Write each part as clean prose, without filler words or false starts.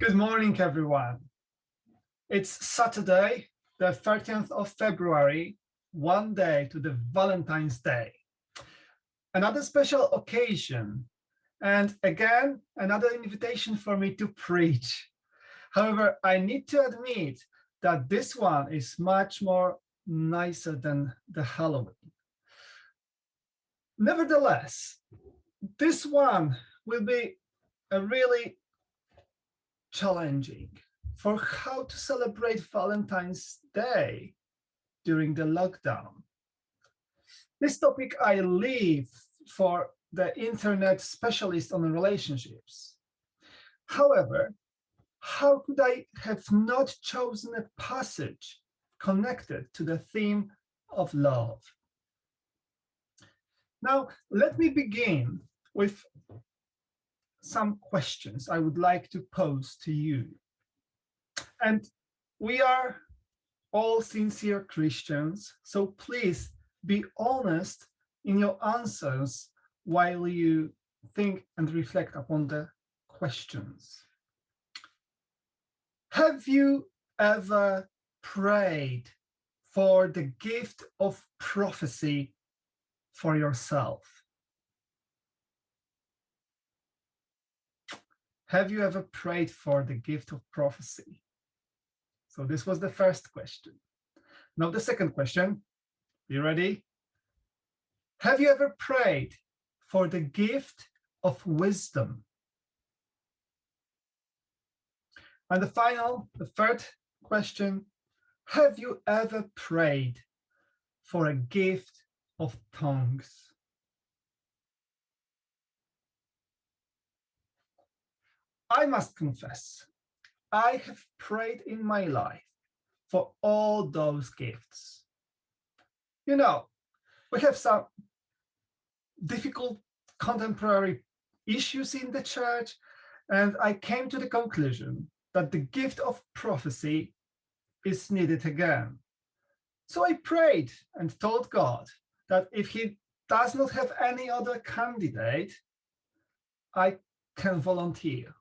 Good morning, everyone. It's Saturday, the 13th of February, one day to the Valentine's Day. Another special occasion, and again, another invitation for me to preach. However, I need to admit that this one is much more nicer than the Halloween. Nevertheless, this one will be a really challenging for how to celebrate Valentine's Day during the lockdown. This topic I leave for the internet specialist on relationships. However, how could I have not chosen a passage connected to the theme of love? Now, let me begin with some questions I would like to pose to you. And we are all sincere Christians, so please be honest in your answers while you think and reflect upon the questions. Have you ever prayed for the gift of prophecy for yourself? Have you ever prayed for the gift of prophecy? So this was the first question. Now the second question, you ready? Have you ever prayed for the gift of wisdom? And the third question, have you ever prayed for a gift of tongues? I must confess, I have prayed in my life for all those gifts. You know, we have some difficult contemporary issues in the church, and I came to the conclusion that the gift of prophecy is needed again. So I prayed and told God that if he does not have any other candidate, I can volunteer.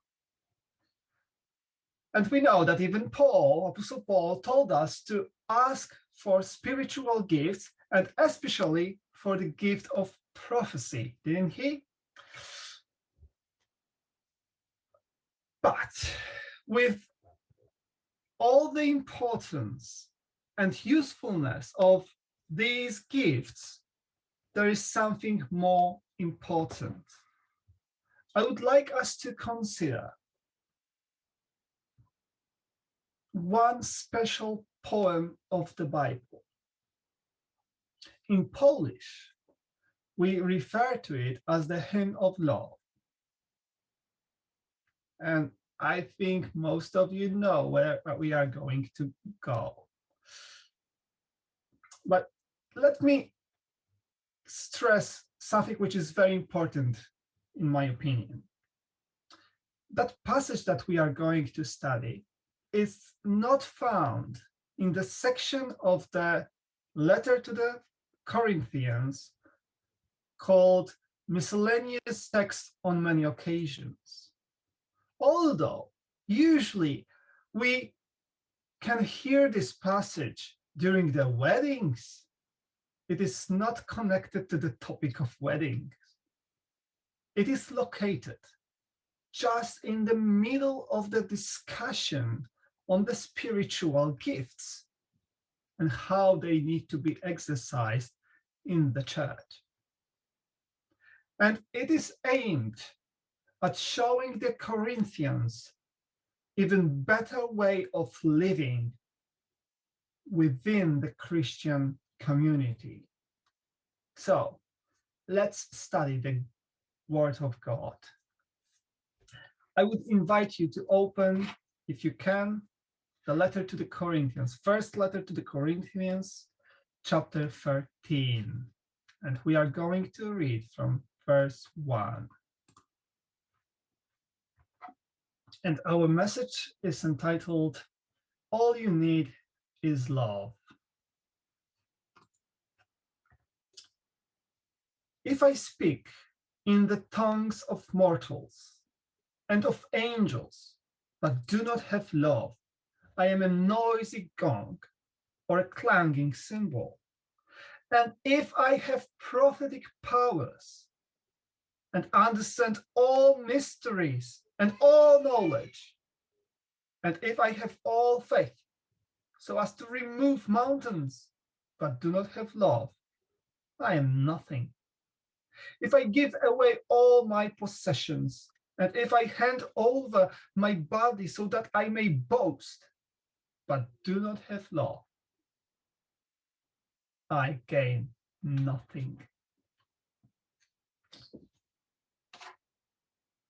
And we know that even Apostle Paul told us to ask for spiritual gifts and especially for the gift of prophecy, didn't he? But with all the importance and usefulness of these gifts, there is something more important. I would like us to consider one special poem of the Bible. In Polish, we refer to it as the hymn of love. And I think most of you know where we are going to go. But let me stress something which is very important in my opinion. That passage that we are going to study is not found in the section of the letter to the Corinthians called Miscellaneous Text on Many Occasions. Although usually we can hear this passage during the weddings, it is not connected to the topic of weddings. It is located just in the middle of the discussion on the spiritual gifts and how they need to be exercised in the church. And it is aimed at showing the Corinthians even better way of living within the Christian community. So let's study the Word of God. I would invite you to open, if you can, the letter to the Corinthians, first letter to the Corinthians, chapter 13. And we are going to read from verse 1. And our message is entitled, All You Need is Love. If I speak in the tongues of mortals and of angels but do not have love, I am a noisy gong or a clanging cymbal. And if I have prophetic powers and understand all mysteries and all knowledge, and if I have all faith so as to remove mountains, but do not have love, I am nothing. If I give away all my possessions, and if I hand over my body so that I may boast, but do not have love, I gain nothing.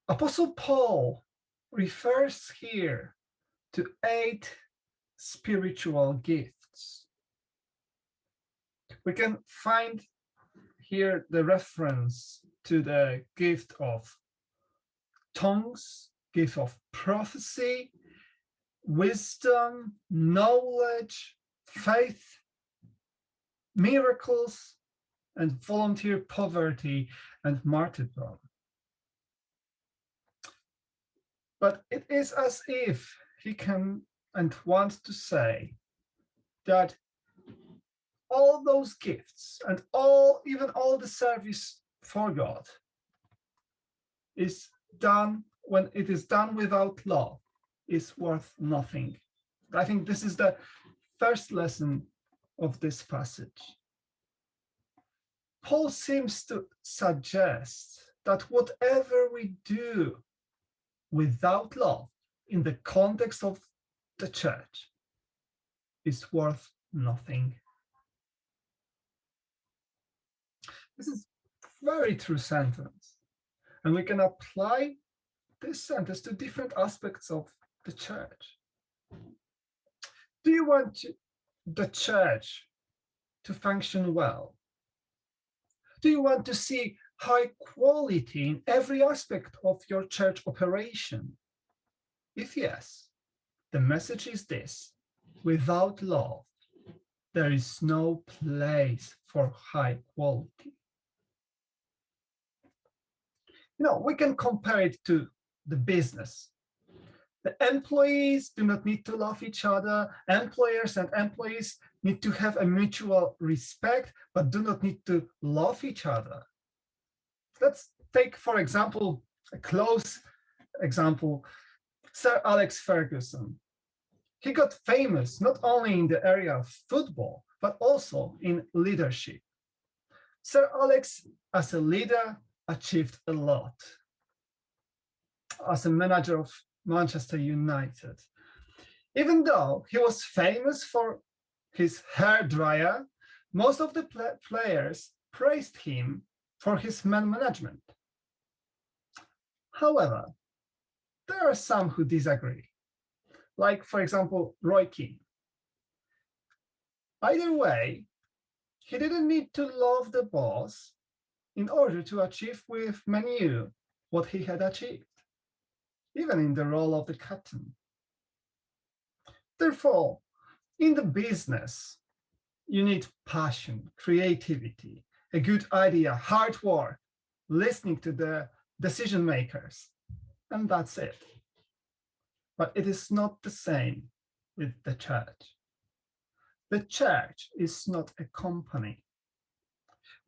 Apostle Paul refers here to 8 spiritual gifts. We can find here the reference to the gift of tongues, gift of prophecy, wisdom, knowledge, faith, miracles, and volunteer poverty and martyrdom. But it is as if he can and wants to say that all those gifts and even all the service for God is done when it is done without love is worth nothing. I think this is the first lesson of this passage. Paul seems to suggest that whatever we do without love in the context of the church is worth nothing. This is a very true sentence, and we can apply this sentence to different aspects of the church. Do you want the church to function well? Do you want to see high quality in every aspect of your church operation? If yes, the message is this: without love, there is no place for high quality. We can compare it to the business. The employees do not need to love each other. Employers and employees need to have a mutual respect, but do not need to love each other. Let's take, for example, a close example, Sir Alex Ferguson. He got famous not only in the area of football, but also in leadership. Sir Alex, as a leader, achieved a lot. As a manager of Manchester United, even though he was famous for his hair dryer, most of the players praised him for his man management. However, there are some who disagree, like, for example, Roy Keane. Either way, he didn't need to love the boss in order to achieve with Man U what he had achieved, even in the role of the captain. Therefore, in the business, you need passion, creativity, a good idea, hard work, listening to the decision makers, and that's it. But it is not the same with the church. The church is not a company.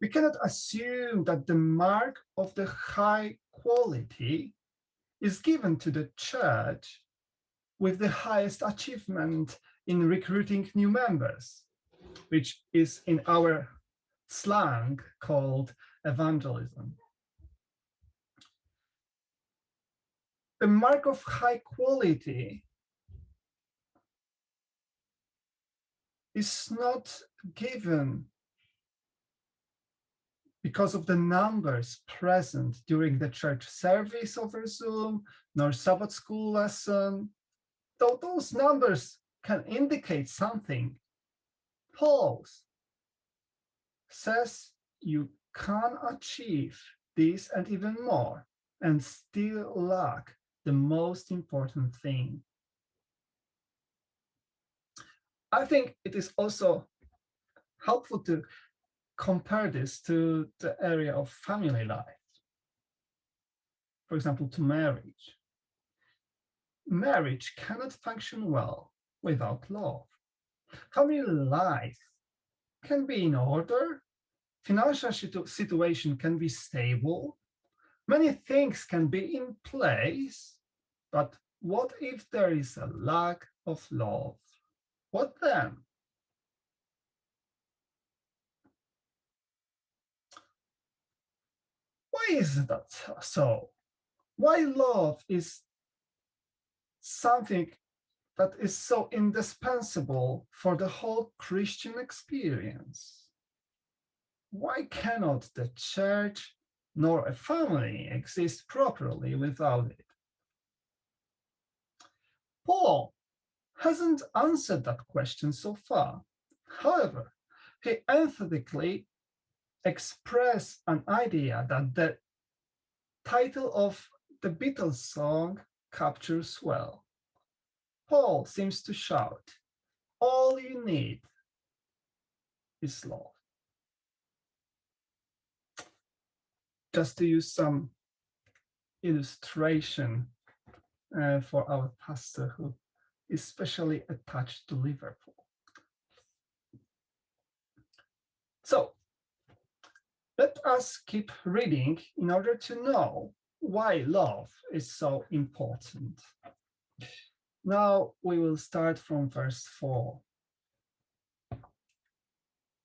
We cannot assume that the mark of the high quality is given to the church with the highest achievement in recruiting new members, which is in our slang called evangelism. The mark of high quality is not given because of the numbers present during the church service over Zoom, nor Sabbath school lesson. Though those numbers can indicate something, Paul says you can achieve this and even more and still lack the most important thing. I think it is also helpful to compare this to the area of family life, for example, to marriage. marriage cannot function well without love. Family life can be in order, financial situation can be stable, many things can be in place, but what if there is a lack of love? What then? Why is that so? Why love is something that is so indispensable for the whole Christian experience? Why cannot the church nor a family exist properly without it? Paul hasn't answered that question so far. However, he emphatically expressed an idea that the title of the Beatles song captures well. Paul seems to shout, all you need is love. Just to use some illustration for our pastor who is specially attached to Liverpool. So let us keep reading in order to know why love is so important. Now we will start from verse 4.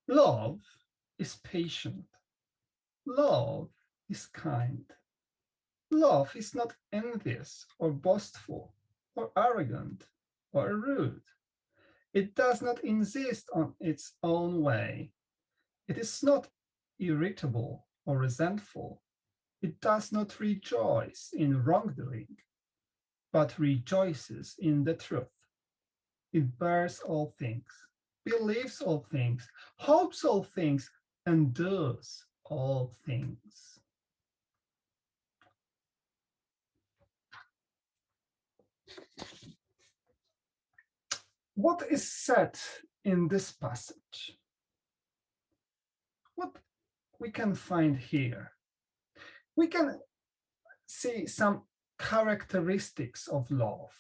Love is patient. Love is kind. Love is not envious or boastful or arrogant or rude. It does not insist on its own way. It is not irritable or resentful. It does not rejoice in wrongdoing, but rejoices in the truth. It bears all things, believes all things, hopes all things, and does all things. What is said in this passage? What we can find here? We can see some characteristics of love.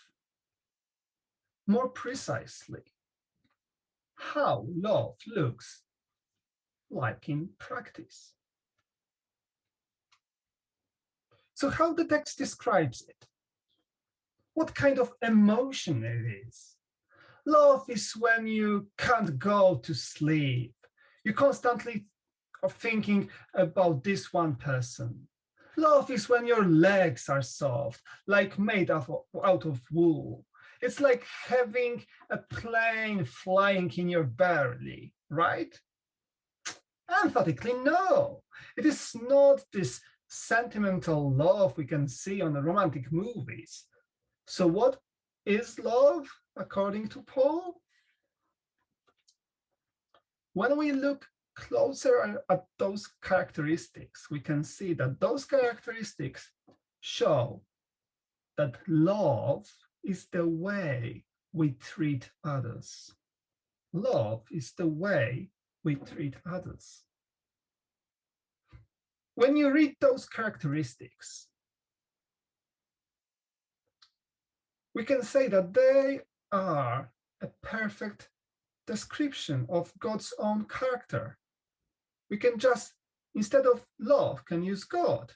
More precisely, how love looks like in practice. So how the text describes it? What kind of emotion it is? Love is when you can't go to sleep. You constantly are thinking about this one person. Love is when your legs are soft, like made out of wool. It's like having a plane flying in your belly, right? Emphatically, no. It is not this sentimental love we can see on the romantic movies. So what is love, according to Paul? When we look closer at those characteristics, we can see that those characteristics show that love is the way we treat others. Love is the way we treat others. When you read those characteristics, we can say that they are a perfect description of God's own character. We can just, instead of love, can use God.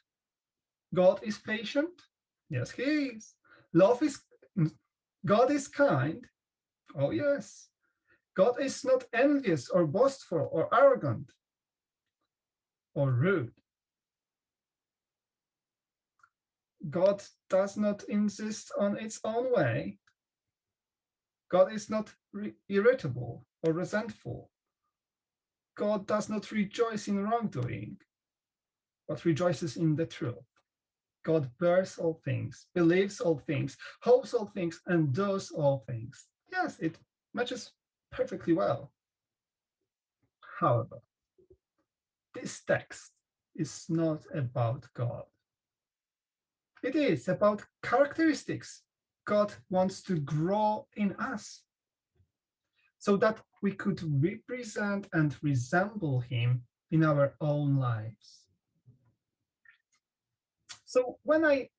God is patient. Yes, he is. God is kind. Oh, yes. God is not envious or boastful or arrogant or rude. God does not insist on its own way. God is not irritable or resentful. God does not rejoice in wrongdoing, but rejoices in the truth. God bears all things, believes all things, hopes all things, and does all things. Yes, it matches perfectly well. However, this text is not about God. It is about characteristics God wants to grow in us so that we could represent and resemble him in our own lives. So when I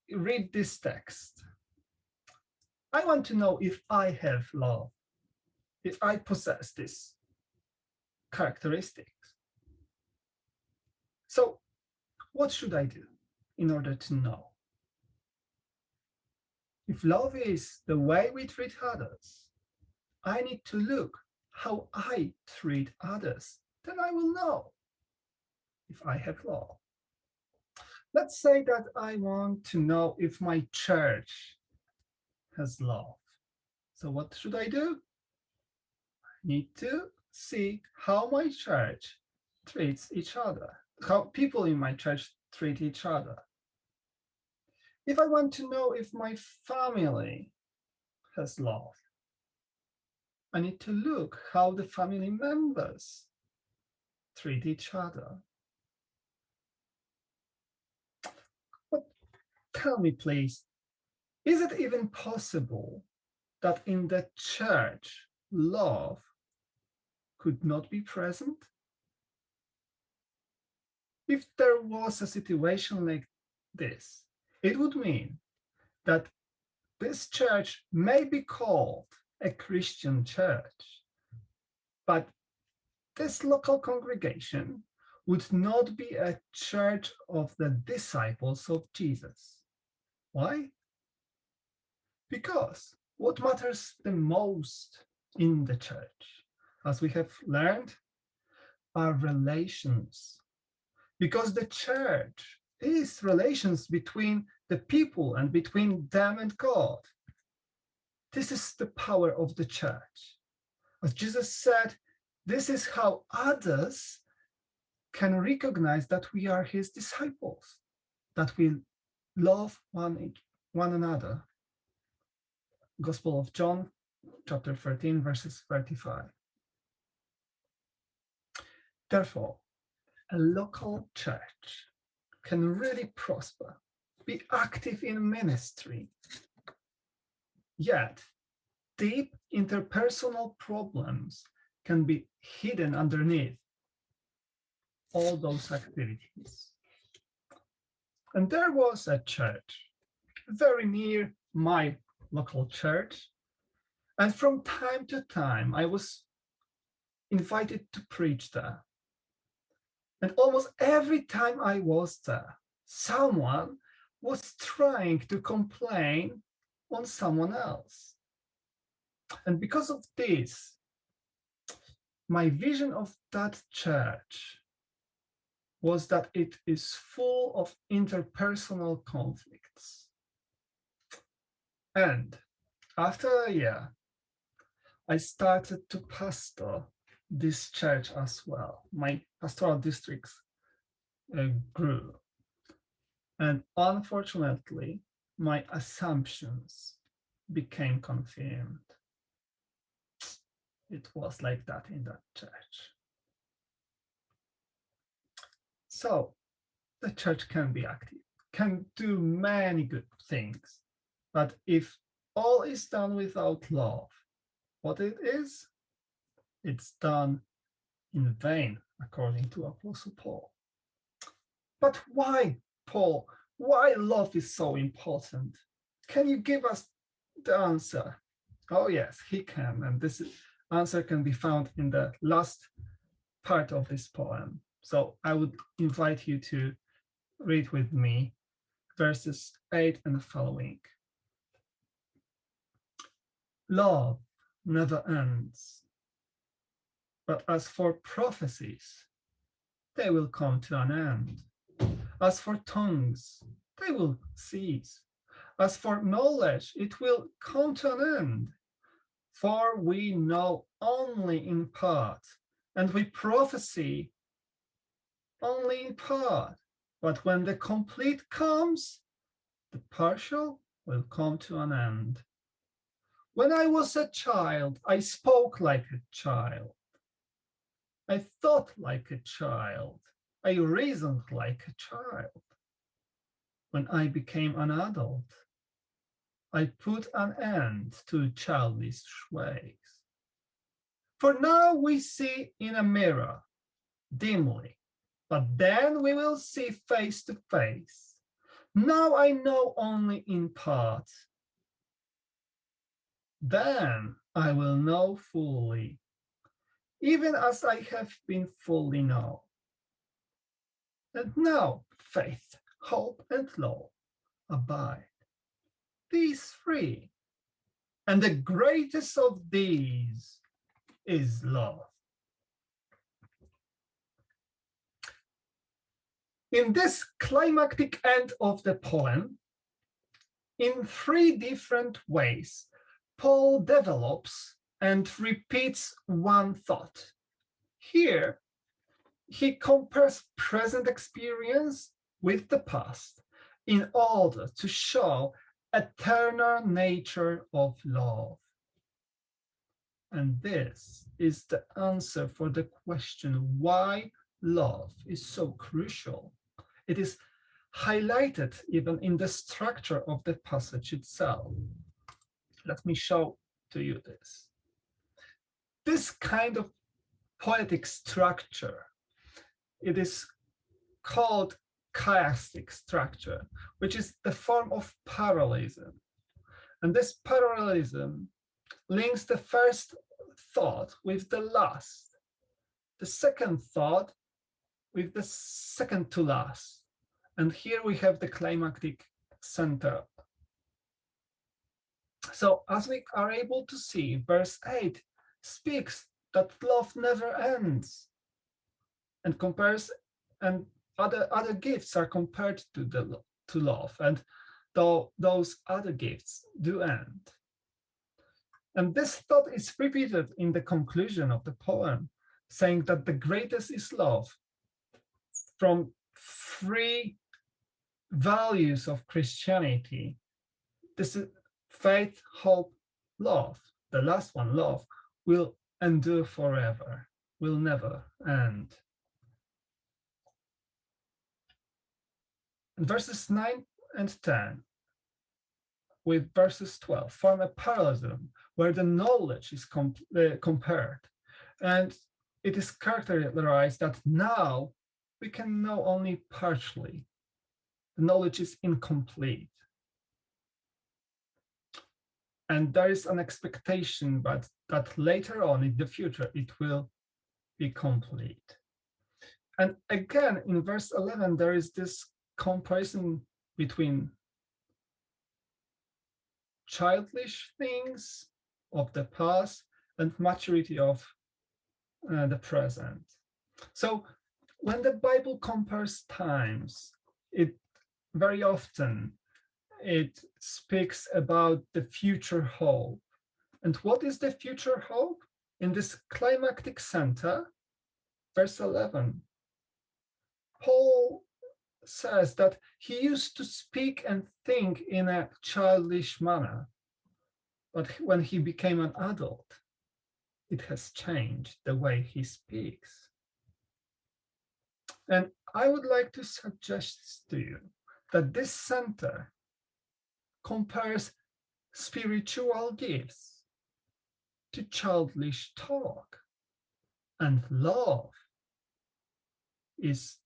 read this text, I want to know if I have love, if I possess these characteristics. So what should I do in order to know? If love is the way we treat others, I need to look how I treat others. Then I will know if I have love. Let's say that I want to know if my church has love. So what should I do? I need to see how my church treats each other, how people in my church treat each other. If I want to know if my family has love, I need to look how the family members treat each other. But tell me, please, is it even possible that in the church love could not be present? If there was a situation like this, it would mean that this church may be called a Christian church, but this local congregation would not be a church of the disciples of Jesus. Why? Because what matters the most in the church, as we have learned, are relations. Because the church is relations between the people and between them and God. This is the power of the church. As Jesus said, this is how others can recognize that we are his disciples, that we love one another. Gospel of John, chapter 13, verses 35. Therefore, a local church can really prosper, be active in ministry, yet deep interpersonal problems can be hidden underneath all those activities. And there was a church very near my local church, and from time to time I was invited to preach there. And almost every time I was there, someone was trying to complain on someone else. And because of this, my vision of that church was that it is full of interpersonal conflicts. And after a year, I started to pastor this church as well. My pastoral districts grew. And unfortunately, my assumptions became confirmed. It was like that in that church. So the church can be active, can do many good things, but if all is done without love, what it is, it's done in vain, according to Apostle Paul. But why, Paul? Why love is so important? Can you give us the answer? Oh yes, he can, and this answer can be found in the last part of this poem. So I would invite you to read with me verses 8 and following. Love never ends, but as for prophecies, they will come to an end. As for tongues, they will cease. As for knowledge, it will come to an end. For we know only in part, and we prophesy only in part. But when the complete comes, the partial will come to an end. When I was a child, I spoke like a child. I thought like a child. I reasoned like a child. When I became an adult, I put an end to childish ways. For now we see in a mirror, dimly, but then we will see face to face. Now I know only in part, Then I will know fully, even as I have been fully known. And now faith, hope, and love abide, these three. And the greatest of these is love. In this climactic end of the poem, in three different ways, Paul develops and repeats one thought. Here, he compares present experience with the past in order to show eternal nature of love. And this is the answer for the question why love is so crucial. It is highlighted even in the structure of the passage itself. Let me show to you this. This kind of poetic structure, it is called chiastic structure, which is the form of parallelism. And this parallelism links the first thought with the last, the second thought with the second to last. And here we have the climactic center. So as we are able to see, verse 8 speaks that love never ends and compares, and other gifts are compared to love, and though those other gifts do end. And this thought is repeated in the conclusion of the poem, saying that the greatest is love. From three values of Christianity, this is faith, hope, love. The last one, love, will endure forever, will never end. And verses 9 and 10 with verses 12 form a parallelism where the knowledge is compared. And it is characterized that now we can know only partially. The knowledge is incomplete. And there is an expectation that later on in the future it will be complete. And again, in verse 11, there is this comparison between childish things of the past and maturity of the present. So when the Bible compares times, it very often it speaks about the future hope. And what is the future hope? In this climactic center, verse 11, Paul says that he used to speak and think in a childish manner, but when he became an adult, it has changed the way he speaks. And I would like to suggest to you that this center compares spiritual gifts to childish talk, and love is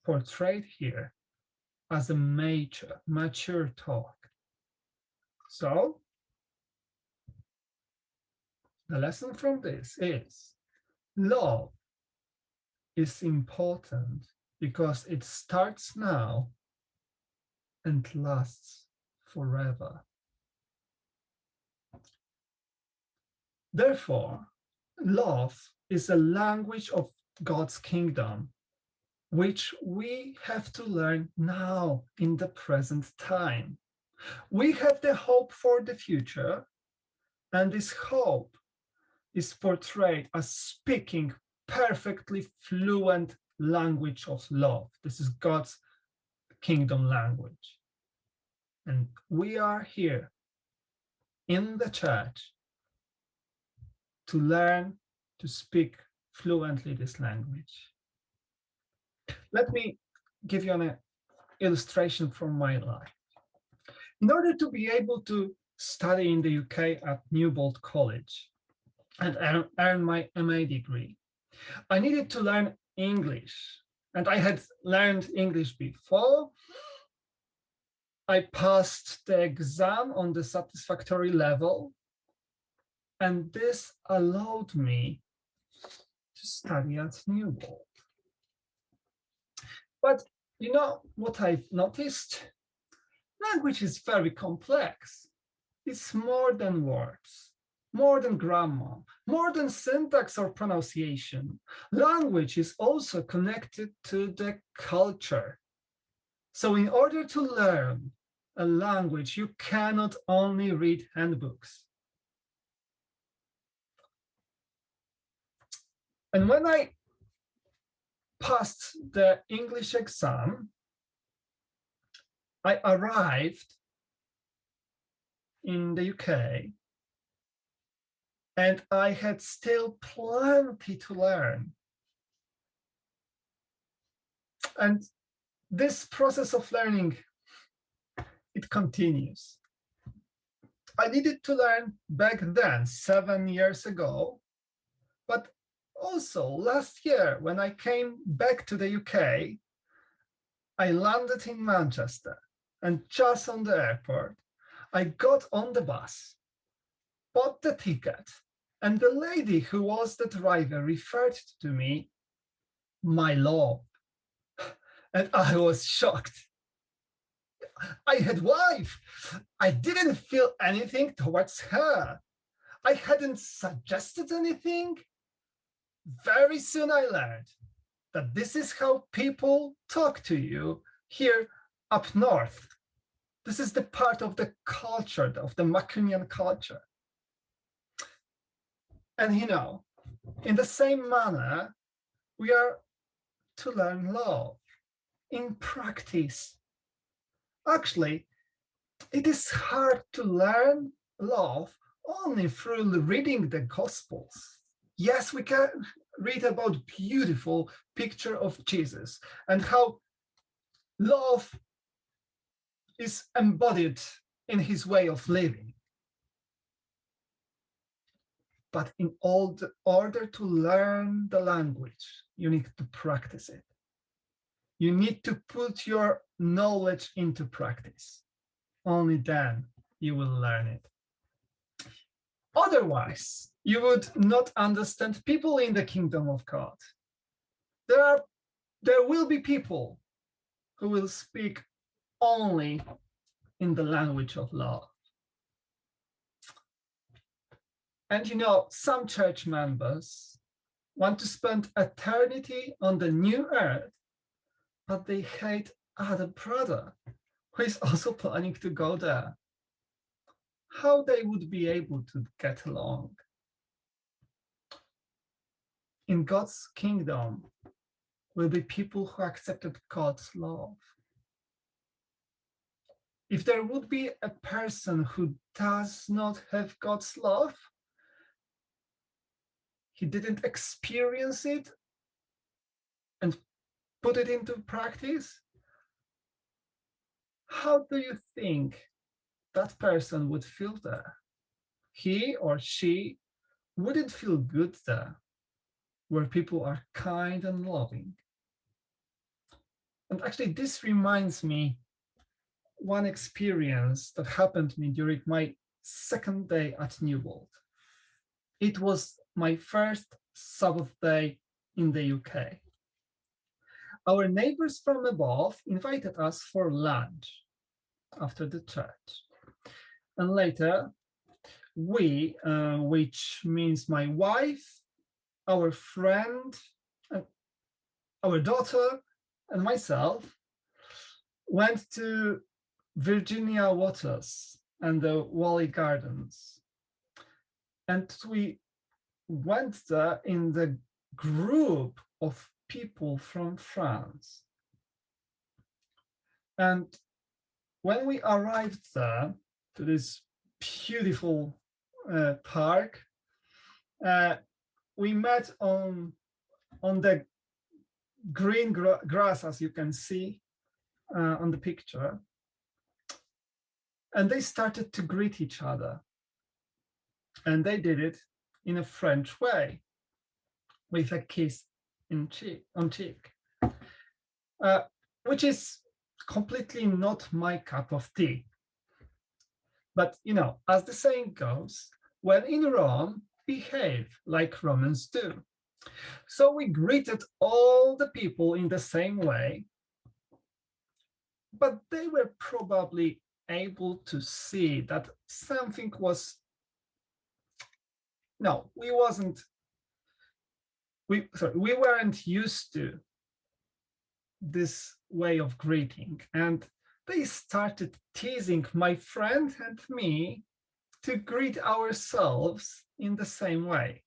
portrayed here as a mature talk. So the lesson from this is love is important because it starts now and lasts forever. Therefore, love is a language of God's kingdom, which we have to learn now in the present time. We have the hope for the future, and this hope is portrayed as speaking perfectly fluent language of love. This is God's kingdom language. And we are here in the church to learn to speak fluently this language. Let me give you an illustration from my life. In order to be able to study in the UK at Newbold College and earn my MA degree, I needed to learn English. And I had learned English before, I passed the exam on the satisfactory level, and this allowed me to study at New World. But you know what I've noticed? Language is very complex. It's more than words, more than grammar, more than syntax or pronunciation. Language is also connected to the culture. So in order to learn a language, you cannot only read handbooks. And when I passed the English exam, I arrived in the UK, and I had still plenty to learn. And this process of learning, it continues. I needed to learn back then, 7 years ago, but also last year when I came back to the UK, I landed in Manchester, and just on the airport, I got on the bus, bought the ticket, and the lady who was the driver referred to me, my love, and I was shocked. I had wife. I didn't feel anything towards her. I hadn't suggested anything. Very soon I learned that this is how people talk to you here up north. This is the part of the culture, of the Macunian culture. And you know, in the same manner, we are to learn love in practice. Actually, it is hard to learn love only through reading the Gospels. Yes, we can read about beautiful picture of Jesus and how love is embodied in his way of living. But in order to learn the language, you need to practice it. You need to put your knowledge into practice. Only then you will learn it. Otherwise, you would not understand people in the kingdom of God. There will be people who will speak only in the language of love. And you know, some church members want to spend eternity on the new earth, but they hate other brother who is also planning to go there. How they would be able to get along? In God's kingdom will be people who accepted God's love. If there would be a person who does not have God's love, he didn't experience it and put it into practice, how do you think that person would feel there? He or she wouldn't feel good there, where people are kind and loving. And actually, this reminds me one experience that happened to me during my second day at New World. It was my first Sabbath day in the UK. Our neighbors from above invited us for lunch after the church. And later, we, which means my wife, our friend, our daughter, and myself, went to Virginia Waters and the Wally Gardens. And we went there in the group of people from France. And when we arrived there to this beautiful park, we met on the green grass, as you can see on the picture. And they started to greet each other. And they did it in a French way, with a kiss on cheek, which is completely not my cup of tea. But, as the saying goes, when in Rome, behave like Romans do. So we greeted all the people in the same way, but they were probably able to see that something was, no, we weren't used to this way of greeting. And they started teasing my friend and me to greet ourselves in the same way.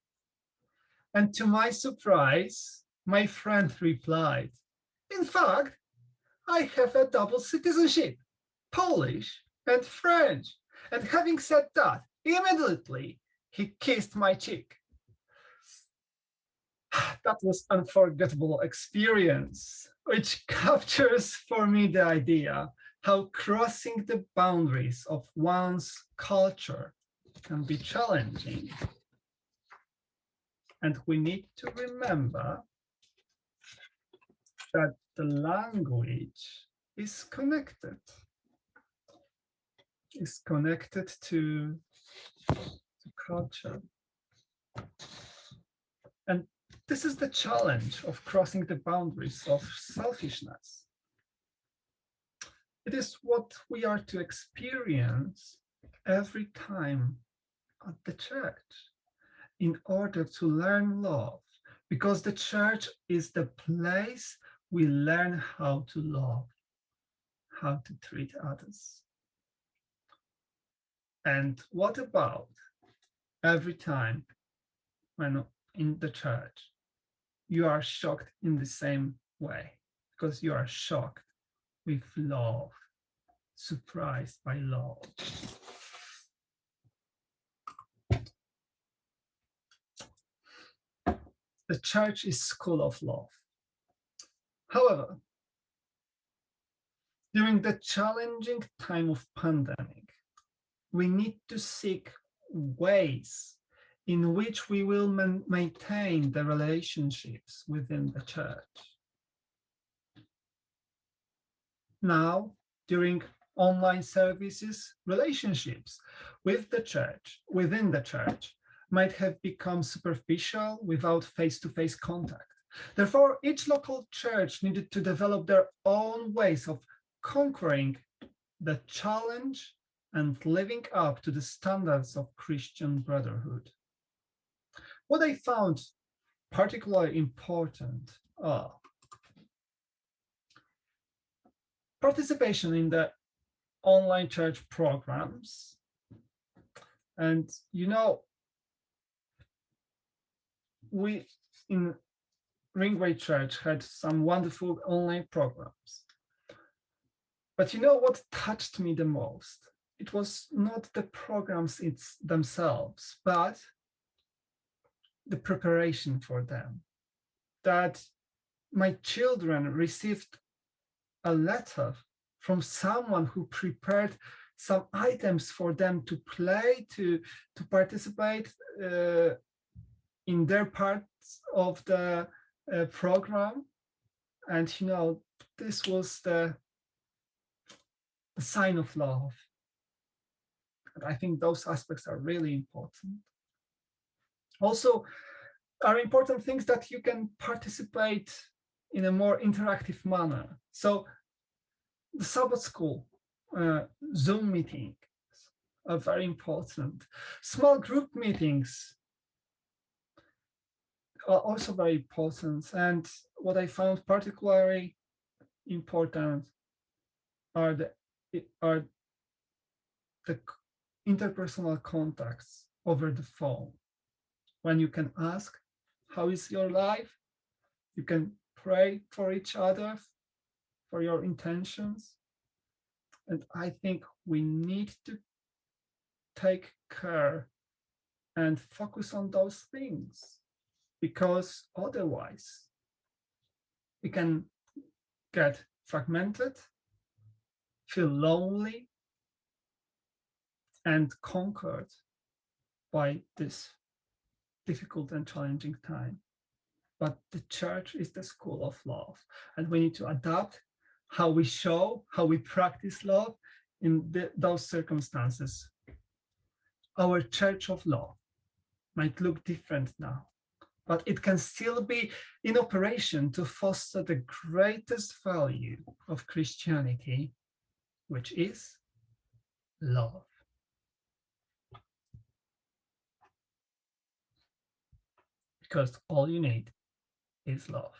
And to my surprise, my friend replied, "In fact, I have a double citizenship, Polish and French." And having said that, immediately he kissed my cheek. That was an unforgettable experience, which captures for me the idea how crossing the boundaries of one's culture can be challenging. And we need to remember that the language is connected to culture. And this is the challenge of crossing the boundaries of selfishness. It is what we are to experience every time at the church in order to learn love, because the church is the place we learn how to love, how to treat others. And what about every time when in the church you are shocked in the same way, because you are shocked with love, surprised by love? The church is school of love. However, during the challenging time of pandemic, we need to seek ways in which we will maintain the relationships within the church. Now, during online services, relationships with the church, within the church, might have become superficial without face-to-face contact. Therefore, each local church needed to develop their own ways of conquering the challenge and living up to the standards of Christian brotherhood. What I found particularly important are participation in the online church programs. And we in Ringway Church had some wonderful online programs. But what touched me the most? It was not the programs themselves, but the preparation for them. That my children received a letter from someone who prepared some items for them to play, to participate in their parts of the program. And this was the sign of love. And I think those aspects are really important. Also, are important things that you can participate in a more interactive manner. So the Sabbath school, Zoom meetings are very important. Small group meetings are also very important. And what I found particularly important are the interpersonal contacts over the phone, when you can ask, how is your life? You can pray for each other, for your intentions. And I think we need to take care and focus on those things, because otherwise we can get fragmented, feel lonely, and conquered by this difficult and challenging time. But the church is the school of love, and we need to adapt how we show, how we practice love in those circumstances. Our church of law might look different now, but it can still be in operation to foster the greatest value of Christianity, which is love. Because all you need is love.